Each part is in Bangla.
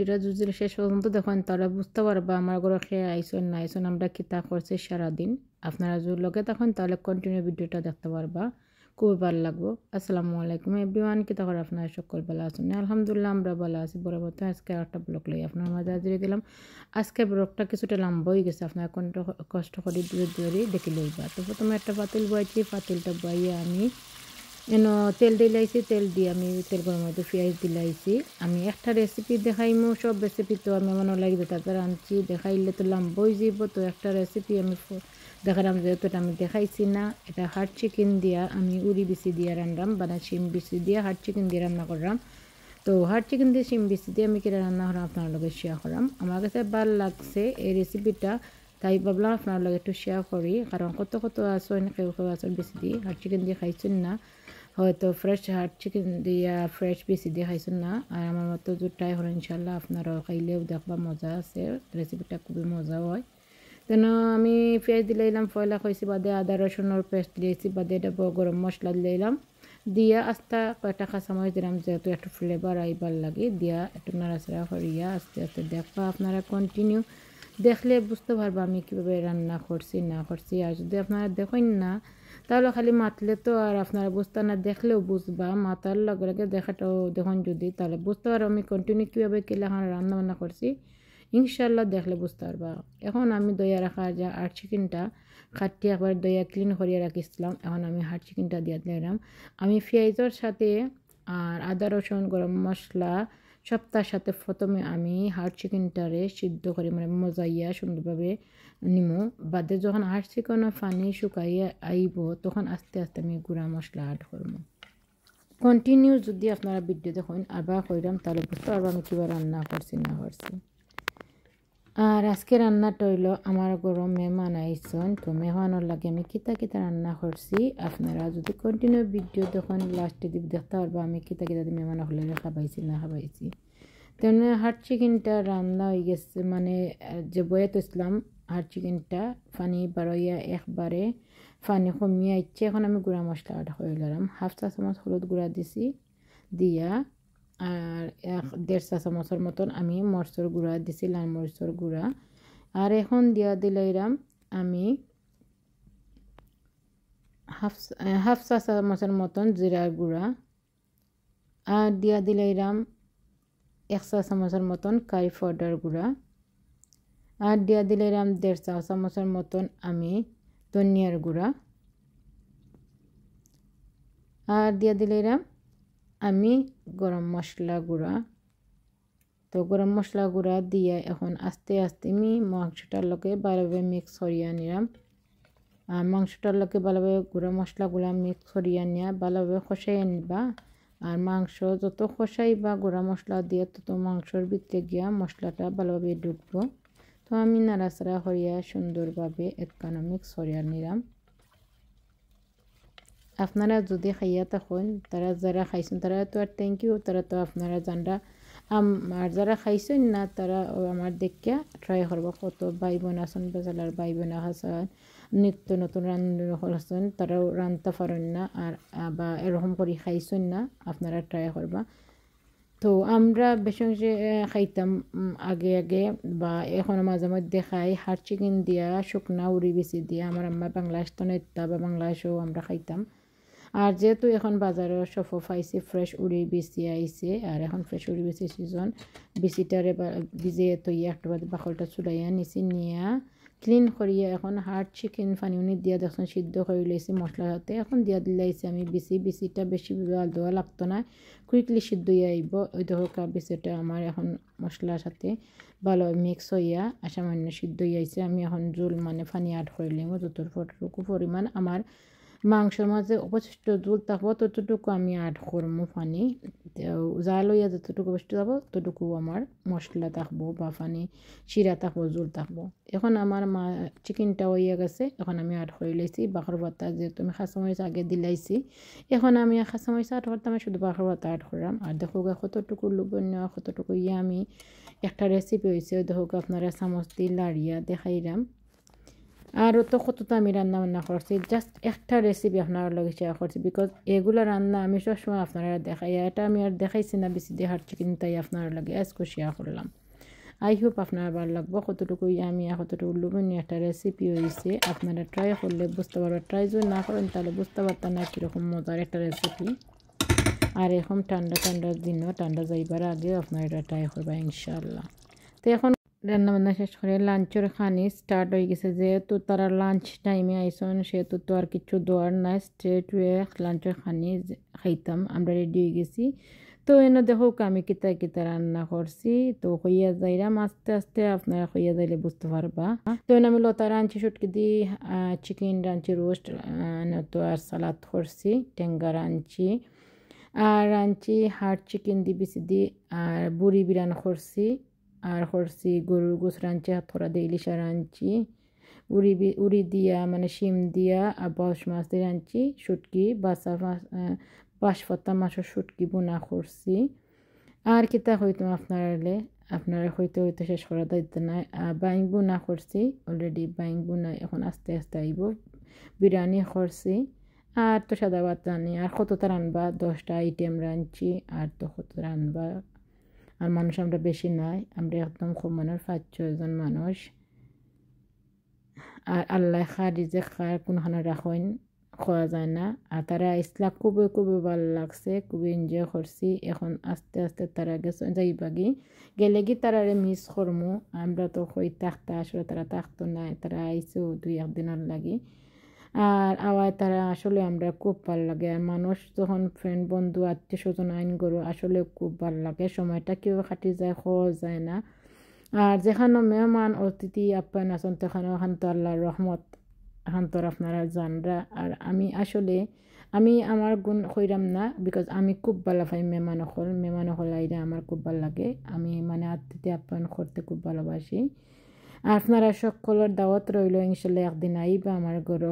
ভিডিওটা যদি শেষ পর্যন্ত দেখেন তাহলে বুঝতে পারবা আমার ঘরে খেয়ে আইসন না আইসন আমরা কিতা করছি সারাদিন। আপনারা যদি লগে তখন তাহলে কন্টিনিউ ভিডিওটা দেখতে পারবা, খুবই ভালো লাগবো। আসসালামু আলাইকুম এভরিওয়ান, কিতা করে আপনারা সকল ভালো আছেন? আলহামদুলিল্লাহ আমরা ভালো আছি। বরাবর তো আজকে একটা ব্লগ লই আপনার মাঝে হাজির দিলাম। আজকে ব্লগটা কিছুটা লম্বা হয়ে গেছে, আপনারা কষ্ট করে ধরে দেখে লইবা। তো প্রথমে একটা পাতিল বয়াইছি, পাতিলটা বয়াইয়া আমি তেল দিলাইছি, তেল দিয়ে আমি তেল গরম হয়তো পেঁয়াজ দিলাইছি। আমি একটা রেসিপি দেখাইমু, সব রেসিপি তো আমি মনে লাগে তারপরে আনছি দেখাইলে তো লম্বা হয়ে যাব। তো একটা রেসিপি আমি দেখালাম, যেহেতু এটা আমি দেখাইছি না। এটা হার্ড চিকেন দিয়া আমি উড়ি বিচি দিয়ে রান্নাম, মানে শিম বিচি দিয়ে হার্ড চিকেন দিয়ে রান্না করলাম। তো হার্ড চিকেন দিয়ে শিম বিচি দিয়ে আমি কিনা রান্না করলাম আপনার লগে শেয়ার করলাম। আমার কাছে ভালো লাগছে এই রেসিপিটা, তাই ভাবলাম আপনার লগে একটু শেয়ার করি। কারণ কত আসেন কেউ আসেন বেশি দিয়ে হার্ড চিকেন দিয়ে খাইছেন না, হয়তো ফ্রেশ হার্ড চিকেন দিয়া ফ্রেশ বেশি দিয়ে খাইছেন না। আর আমার মতো যদি ট্রাই করেন ইনশাল্লাহ আপনারাও খাইলেও দেখবা মজা আছে, রেসিপিটা খুবই মজা হয়। তেন আমি পেঁয়াজ দিলাইলাম, ফয়লা খাইছি বাদে আদা রসুনের পেস্ট দিয়েছি, বাদে এটা গরম মশলা দিলাইলাম, দিয়া আস্তে কয়েকটা কাঁচামরিচ দিলাম যেহেতু একটু ফ্লেভার আইবার লাগে, দিয়া একটু নাড়াচাড়া করিয়া আস্তে আস্তে দেখবা। আপনারা কন্টিনিউ দেখলে বুঝতে পারবা আমি কীভাবে রান্না করছি না করছি। আর যদি আপনারা দেখেন না তাহলে খালি মাতলে তো আর আপনারা বুঝতে না, দেখলেও বুঝবা। মাতার লগে লগে দেখাটাও দেখুন যদি, তাহলে বুঝতে পারো আমি কন্টিনিউ কীভাবে কেলে এখন রান্না বান্না করছি। ইনশাল্লাহ দেখলে বুঝতে পারবা। এখন আমি দইয়া রাখা যা আর চিকেনটা খাটটি একবার দইয়া ক্লিন করিয়া রাখিছিলাম, এখন আমি হার্ড চিকেনটা দিয়ে দিলাম। আমি পেঁয়াজের সাথে আর আদা রসুন গরম মশলা সবটার সাথে প্রথমে আমি হার্ড চিকেনটারে সিদ্ধ করে মানে মজাইয়া সুন্দরভাবে নিমু। বাদে যখন হার্ড চিকেনের পানি শুকাইয়া আইব তখন আস্তে আস্তে আমি গুঁড়া মশলা অ্যাড করবো। কন্টিনিউ যদি আপনারা ভিডিও দেখেন আবার কইরাম তাহলে বুঝতে পারবো আমি কীভাবে রান্না করছি না করছি। আর আজকে রান্নাটা হইল আমার গরম মেহমান আইসন, তো মেহমানের লাগে আমি কিতা কিতা রান্না করছি। আপনারা যদি কন্টিনিউ ভিডিও দেখুন লাস্টে দিব দেখতে পারবো আমি কিতা কিতা মেহমান হলে খাবাইছি না খাবাইছি। তেমনি হার্ড চিকেনটা রান্না হয়ে গেছে, মানে যে বয়াত ইসলাম হার্ড চিকেনটা পানি বাড়াইয়া একবারে পানি কমিয়ে ইচ্ছে। এখন আমি গুঁড়া মশলা অ্যাড করে দিলাম, হাফ চা চামচ হলুদ গুঁড়া দিছি, দিয়া আর 1.5 চা চামচের মতন আমি মরিচের গুঁড়া দিছি, লাল মরিচের গুঁড়া। আর এখন দিয়া দিলাইরাম আমি হাফ চা চামচের মতন জিরার গুঁড়া। আর দিয়া দিলাইরাম 1 চা চামচের মতন কারি পাউডার গুঁড়া। আর দিয়া দিলাইরাম 1.5 চা চামচের মতন আমি ধনিয়ার গুঁড়া। আর দিয়া দিলাইরাম আমি গরম মশলা গুঁড়া। তো গরম মশলা গুঁড়া দিয়ে এখন আস্তে আস্তে আমি মাংসটার লগে ভালোভাবে মিক্স করিয়া নিলাম। আর মাংসটার লগে ভালোভাবে গুঁড়া মশলাগুলা মিক্স করিয়া নিয়ে ভালোভাবে কষাইয়া নিবা। আর মাংস যত কষাইবা গুঁড়া মশলা দিয়ে তত মাংসর ভিতরে গিয়া মশলাটা ভালোভাবে ঢুকবো। তো আমি নাড়াচাড়া করিয়া সুন্দরভাবে একখানা মিক্স করিয়া নিলাম। আপনারা যদি খাইয়া থাকেন তারা যারা খাইছেন তারা তো আর থ্যাংক ইউ, তারা তো আপনারা জানরা। আর যারা খাইছেন না তারা আমার দেখিয়া ট্রাই করবো। কত ভাই বোন আছেন বেচালার ভাই বোন আছেন নিত্য নতুন রান্না করছেন, তারাও রান্নতে পারেন না আর বা এরকম করে খাইছেন না, আপনারা ট্রাই করবা। তো আমরা বেশি খাইতাম আগে আগে বা এখনও মাঝে মধ্যে খাই হার্ড চিকেন দিয়া শুকনা উড়ি বেশি দিয়া। আমার আম্মা বাংলাদেশ তো নেতা বা বাংলাদেশেও আমরা খাইতাম। আর যেহেতু এখন বাজারে সফো পাইছি ফ্রেশ উড়ি বিচি আইছে, আর এখন ফ্রেশ উড়ি বিচি সিজন, বিচিটারে ভিজিয়ে তৈয়া একটা বাকলটা চুলাইয়া নিচি নিয়া ক্লিন করিয়া এখন হার্ড চিকেন পানি উনি দিয়া দেখুন সিদ্ধ করে লইছি মশলার সাথে। এখন দিয়া দিলাইছি আমি বিচিটা বেশি দেওয়া লাগতো না, কুইকলি সিদ্ধ হয়ে আইব। ওই দেখো বিচিটা আমার এখন মশলার সাথে ভালো মিক্স হইয়া সামান্য সিদ্ধ হয়ে আইছে। আমি এখন জোল মানে পানি অ্যাড করে নিব, যতটুকু পরিমাণ আমার মাংসের মাঝে অবশিষ্ট জল থাকবো ততটুকু আমি অ্যাড করবো পানি। জাল হইয়া যতটুকু বেশি যাবো ততটুকু আমার মশলা থাকবো বা পানি শিরা থাকবো জল থাকবো। এখন আমার চিকেনটা হইয়া গেছে, এখন আমি অ্যাড করে লাইছি বাখর ভাতা, যেহেতু আমি খাসামরিচ আগে দিলাইছি। এখন আমি খাসামরিচ অ্যাড করতাম, শুধু বাখর ভাতা অ্যাড করলাম। আর দেখো কতটুকু লবণীয় কতটুকু আমি একটা রেসিপি হয়েছে, দেখো আপনারা চামচ দিয়ে লাড়িয়া দেখাইলাম। আর তো কতটা আমি রান্না বান্না করছি, জাস্ট একটা রেসিপি আপনার লগে শেয়ার করছি বিকজ এগুলো রান্না আমি সবসময় আপনারা দেখাই, এটা আমি আর দেখাইছি না বেশি দেহার চিকেন, তাই আপনার লগে আজকে শেয়ার করলাম। আই হোপ আপনার ভালো লাগবো, কতটুকু আমি কতটুকু লুবনীয় একটা রেসিপি হয়েছে, আপনারা ট্রাই করলে বুঝতে পারবেন, ট্রাই যদি না করেন তাহলে বুঝতে পারতেন না কীরকম মজার একটা রেসিপি। আর এখন ঠান্ডার দিনও ঠান্ডা যাইবার আগে আপনারা এটা ট্রাই করবেন ইনশাআল্লাহ। তো এখন রান্নাবান্না শেষ করে লাঞ্চের খানি স্টার্ট হয়ে গেছে, যেহেতু তারা লাঞ্চ টাইমে আইসন সেহেতু তো আর কিছু দোয়ার নাই, স্ট্রেট ওয়ে লাঞ্চের খানি খাইতাম। আমরা রেডি হয়ে গেছি। তো এনে দেখো আমি কিতা কিতা রান্না করছি, তো হইয়া যাইরাম আস্তে আস্তে, আপনারা হইয়া যাইলে বুঝতে পারবা। তো আমি লতা রাঁধছি শুটকি দি, চিকেন রাঁধছি রোস্ট, তো আর সালাদ করছি, টেঙ্গা রাঁধছি, আর রাঁধছি হার্ড চিকেন দি বিচি দি, আর বুড়ি বিরান করছি, আর করছি গরুর গোস রাঁধছি, হাতখরা দিয়ে ইলিশা রাঁধছি, উড়ি দিয়া মানে শিম দিয়া, আর বস মাছ দিয়ে রাঁধছি, শুটকি বাসা মাছ, বাঁশপাতা মাছের শুটকি বোনা করছি। আর কিতা হইতো আপনারা হইতে শেষ করা দিতে নাই। বাইং বোনা করছি অলরেডি, বাইং বোনা এখন আস্তে আস্তে আইব। বিরিয়ানি করছি, আর তো সাদা ভাত রানি, আর কতটা রানবা, 10টা আইটেম রাঁধছি, আর তো কত রানবা। আর মানুষ আমরা বেশি নাই, আমরা একদম খুব মানুষ 5-6 জন মানুষ। আর আল্লাহ খা রিজেক খার কোনখানে রাখেন খাওয়া যায় না। আর তারা ইসলা খুবই খুবই ভালো লাগছে, খুবই এনজয় করছি। এখন আস্তে আস্তে তারা গেছে যাইবাগি, গেলে কি তারারে মিস করমু। আমরা তো কই থাকতা, আসলে তারা থাকতো না, তারা আইসেও 2-1 দিনের লাগি। আর আওয়ায় তারা আসলে আমরা খুব ভালো লাগে। আর মানুষ যখন ফ্রেন্ড বন্ধু আত্মীয় স্বজন আইন করো আসলে খুব ভালো লাগে, সময়টা কেউ কাটি যায় খাওয়া যায় না। আর যেখানে মেহমান অতিথি আপ্যায়ন আছেন সেখানে ওখান তো আল্লাহর রহমত, এখন তো আপনারা জানরা। আর আমি আসলে আমার গুণ কইরাম না, বিকজ আমি খুব ভালো পাই মেহমান হল আইরা আমার খুব ভালো লাগে। আমি মানে আতিথ্য আপ্যায়ন করতে খুব ভালোবাসি। আর আপনারা সকলের দাওয়াত রইল, ইনশাল্লাহ একদিন আইবা আমার ঘর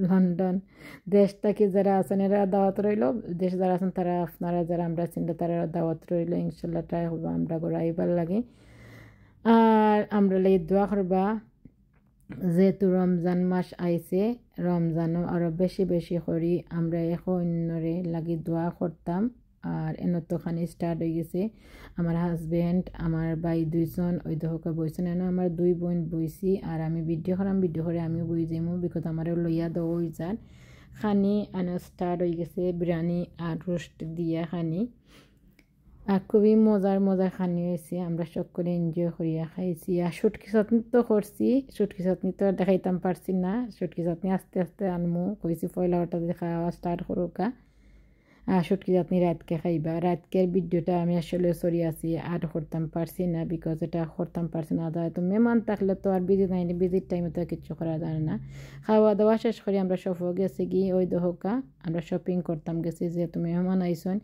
লন্ডন দেশ থেকে যারা আছেন এরা দাওয়াত রইল, দেশ যারা আছেন তারা আপনারা যারা আমরা চিন্তা তারা দাওয়াত রইল, ইনশাল্লাহ ট্রাই করবো আমরা ঘর আইবার লাগে। আর আমরা লাগে দোয়া করবা, যেহেতু রমজান মাস আইছে, রমজানও আরও বেশি বেশি করি আমরা এখন অন্যরে লাগি দোয়া করতাম। আর এনতখানি স্টার্ট হয়ে গেছে, আমার হাজব্যান্ড আমার ভাই 2 জন ওই দহকা বইছেন, এনে আমার 2 বোন বইছি। আর আমি ভিডিও করে আমিও বই যাইমু, বিকজ আমারও লইয়া দেওয়া হয়ে যান। খানি আনা স্টার্ট হয়ে গেছে, বিরিয়ানি আর রোস্ট দিয়া খানি, আর খুবই মজার খানি হয়েছে, আমরা সকলে এনজয় করিয়া খাইছি। আর শুটকি চাটনি তো করছি, শুটকি চাটনি তো দেখাইতাম পারছি না, শুটকি চাটনি আস্তে আস্তে আনমু কইছি পয়লা ওটা খাওয়া স্টার্ট করুকা। আর শুটকি চাটনি রাতকে খাইবা, রাতকের ভিডিওটা আমি আসলে সরি আছি আর করতাম পারছি না, বিকজ এটা করতাম পারছি না। তো মেহমান থাকলে তো আর বিজি নাই, বিজির টাইমে তো কিছু করা যায় না। খাওয়া দাওয়া শেষ করে আমরা সফর গেছি গিয়ে ওই দহকা আমরা শপিং করতাম গেছি, যেহেতু মেহমান আইসন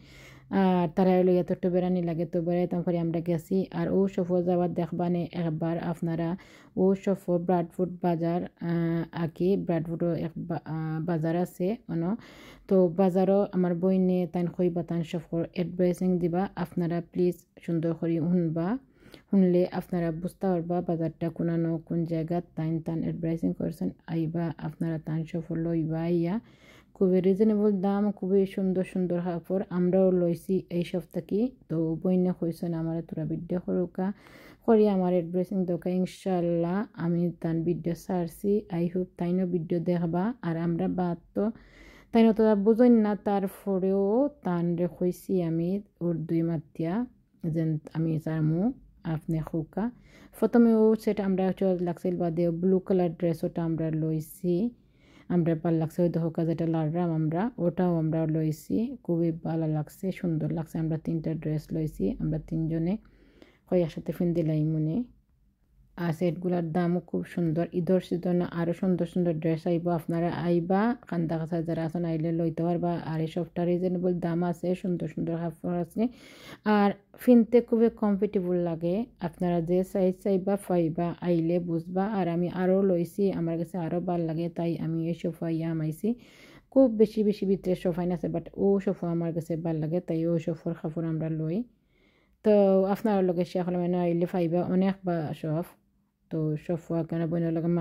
আর তারা লইয়া এত বেড়ানি লাগে, তো বেড়াইতাম করে আমরা গেছি। আর ও সফর যাওয়ার দেখবানে একবার আপনারা ও সফর ব্রাডফুড বাজার, আঁকি ব্রাডফুডও এক বাজার আছে অন, তো বাজারও আমার বই নিয়ে তাই কইবা তান সফর অ্যাডভাইসিং দিবা, আপনারা প্লিজ সুন্দর করে শুনলে আপনারা বুঝতে পারবা বাজারটা কোন জায়গা তান অ্যাডভাইসিং করছেন, আইবা আপনারা তান সফর লইবা আইয়া। খুবই রিজনেবল দাম, খুবই সুন্দর কাপড় আমরাও লইছি এই সপ্তাহে। তো বইনে কইছেন আমার তোরা ভিডিও করি আমার অ্যাড্রেসিং দোকা, ইনশাল্লাহ আমি তান ভিডিও ছাড়ছি, আই হোপ তাইনও ভিডিও দেখবা। আর আমরা বাদ তো তাইনও তো বুঝেন না, তারপরেও তান কইছি আমি ওর 2 মাতিয়া যেন আমি চারমু আপনি খোকা। প্রথমে ও সেটা আমরা লাগছিল বাদে ব্লু কালার ড্রেস ওটা আমরা লইছি, আমরা ভাল লাগছে। ওই দহকা যেটা লাড়রাম আমরা ওটাও আমরা লইছি, খুবই ভালো লাগছে, সুন্দর লাগছে। আমরা 3টা ড্রেস লইছি, আমরা 3 জনে কই একসাথে ফিন্দিলাই মনে। আর সেটগুলোর দামও খুব সুন্দর, ঈদর সিজন আরও সুন্দর ড্রেস আইব, আপনারা আইবা কান্দা কাছা যারা আছেন আইলে লইতে পারবা। আর এই সবটা রিজনেবল দাম আছে, সুন্দর কাপড় আছে, আর ফিনতে খুবই কমফর্টেবল লাগে। আপনারা যে সাইজ চাইবা পাইবা, আইলে বুঝবা। আর আমি আরও লইছি, আমার কাছে আরও ভাল লাগে, তাই আমি এই সোফা আমাইছি। খুব বেশি ভিতরে সোফাইন আছে, বাট ও সোফা আমার কাছে ভাল লাগে, তাই ও সোফার কাপড় আমরা লই। তো আপনার লগে শেয়ার করলাম, আইলে পাইবা অনেক বা সব তো সফা কেন বইনের লগে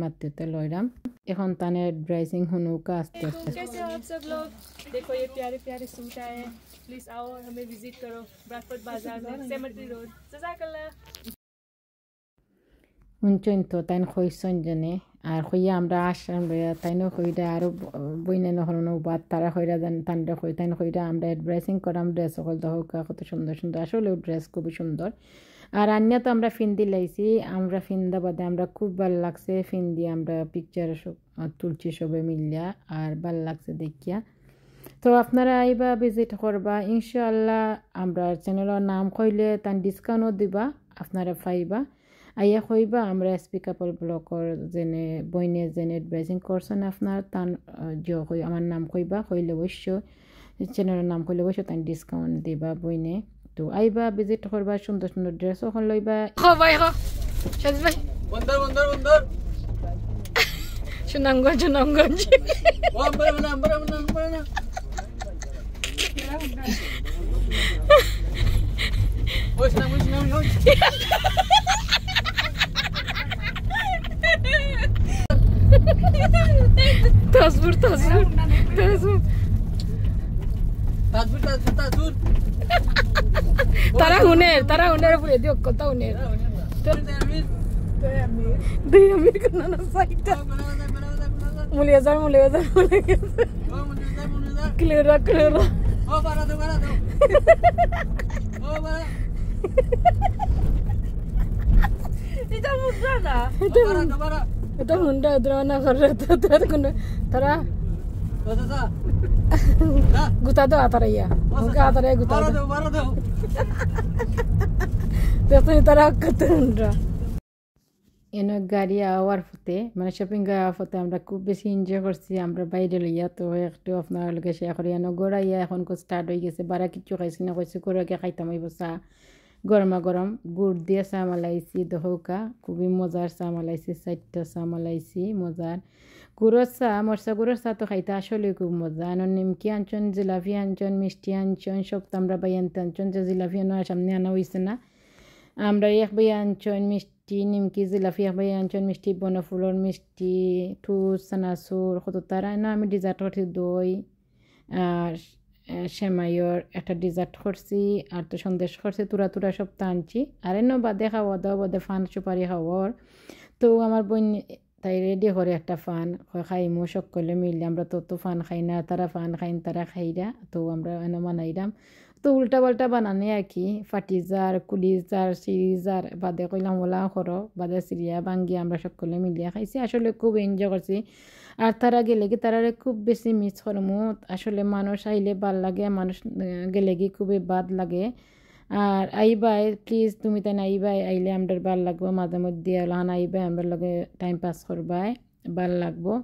মাত্রতে লইরাম এখন তানে ড্রেসিং হুনুকা আস্তে আস্তে। कैसे हो आप सब लोग? देखो ये प्यारे प्यारे सूट आए हैं, प्लीज आओ हमें विजिट करो ब्रैडफोर्ड बाजार में, सेमेट्री रोड। जज़ाकल्लाह। শুনছেন তো তাই কইসন জানে আর কইয়া আমরা আসলাম তাইনও কইরা আরো বইনে নহরনো বাদ তারা কইরা জান তান্ডা কই তাইন কইরা আমরা অ্যাডভাইসিং করাম ড্রেস সকল দহকা কত সুন্দর সুন্দর আসলে ড্রেস খুবই সুন্দর। আর আন্যা তো আমরা ফিন্দি লাইছি আমরা ফিন্দা বাদে আমরা খুব ভালো লাগছে ফিন্দি আমরা পিকচার তুলছি সবে মিলিয়া আর ভাল লাগছে দেখিয়া। তো আপনারা আইবা ভিজিট করবা ইনশাআল্লাহ। আমরা চ্যানেলের নাম কইলে তান ডিসকাউন্টও দিবা আপনারা পাইবা। আইয়া কইবা আমরা এসপি কাপল ব্লকর যেনে বইনে যেনে অ্যাডভাইজিং করছেন আপনার তান কই আমার নাম কইবা কইলে অবশ্য চ্যানেলের নাম কইলে অবশ্য তান ডিসকাউন্ট দিবা বইনে। তো আইবা ভিজিট করবা সুন্দর সুন্দর ড্রেস ওখান লইবা। ভাই সাজিদ ভাই বন্দর বন্দর বন্দর সুনামগঞ্জ সুনামগঞ্জ তাজপুর তাজপুর তাজপুর তাজপুর তারা হুনের পুরে দিও কত হুনের দুই আমির কোনা না সাইটা মুলিয়াজার ক্লিয়ার ও বারা দো ও বারা এটা মুদ্রা না এটা হুন্ডা দ্রোনা করে তারা গুতা দো আতারাইয়া গুতা দো তারা কত হুন্ডা এনে গাড়ি আওয়ার ফতে মানে শপিং গাওয়ার ফতে আমরা খুব বেশি এনজয় করছি আমরা বাইরে লইয়া। তো একটু আপনার লোকে শেয়ার করি এনে গড়াইয়া এখন স্টার্ট হয়ে গেছে বারা কিছু খাইছি না কইছি করে খাইতাম হইব চা গরমা গরম গুড় দিয়ে চা মালাইছি দহকা খুবই মজার চা মালাইছি 4টা চা মালাইছি মজার গুড়ের চা মরচা গুড়ের চা তো খাইতে আসলে খুব মজা। এন নিমকি আনছন জিলাপি আনছন মিষ্টি আনছন সব তো আমরা বাই আনতে আনছন যে জিলাপি আনার সামনে আনা হয়েছে না আমরা এক বাই আনছন মিষ্টি নিমকি জিলাপি এক বাই আনছন মিষ্টি বনফুলর মিষ্টি ঠুস চানাচুর কত তারা না আমি ডিজার্ট করছি দই আর সেমাইয়ের একটা ডিজার্ট করছি আর তো সন্দেশ করছি তুরা সব আনছি আর এনে বাদে খাওয়া দাওয়া বাদে ফান সুপারি খাওয়ার। তো আমার বোন তাই রেডি করে একটা ফান খাইমো সকলে মিলে আমরা তো ফান খাই না তারা ফান খাইন তারা খাইরা তো আমরা এনে বানাইলাম। তো উল্টা পাল্টা বানানে আর কি ফাটিজার কুলিজার সিরিজার বাদে কইলাম ওলা করো বাদে সিরিয়া ভাঙ্গি আমরা সকলে মিলিয়ে খাইছি আসলে খুব এনজয় করছি। আর তারা গেলে কি তারা খুব বেশি মিস করমু আসলে মানুষ আইলে ভাল লাগে মানুষ গেলে কি খুবই বাদ লাগে। আর আইবাই প্লিজ তুমি তাই আইবাই আইলে আমরা ভাল লাগবো মাঝে মধ্যে ওলাহান আইবাই আমরা লগে টাইম পাস করবাই ভাল লাগবো।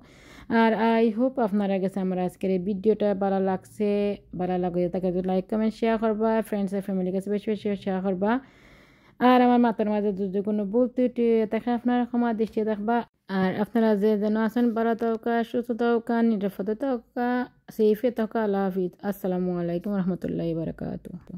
আর আই হোপ আপনারা কাছে আমার আজকের এই ভিডিওটা ভালো লাগছে ভালো লাগে তাকে লাইক কমেন্ট শেয়ার করবা ফ্রেন্ডস আর ফ্যামিলির কাছে বেশি বেশি শেয়ার করবা। আর আমার মাথার মাঝে যদি কোনো বলতে তাকে আপনারা ক্ষমা দৃষ্টি দেখবা। আর আপনারা যে যেন আছেন ভালো থাকা সুস্থ থাকা নিরাপদে থাকা সেফে থাকা আল্লাহ হাফিজ। আসসালামু আলাইকুম রহমতুল্লাহি বারাকাতুহু।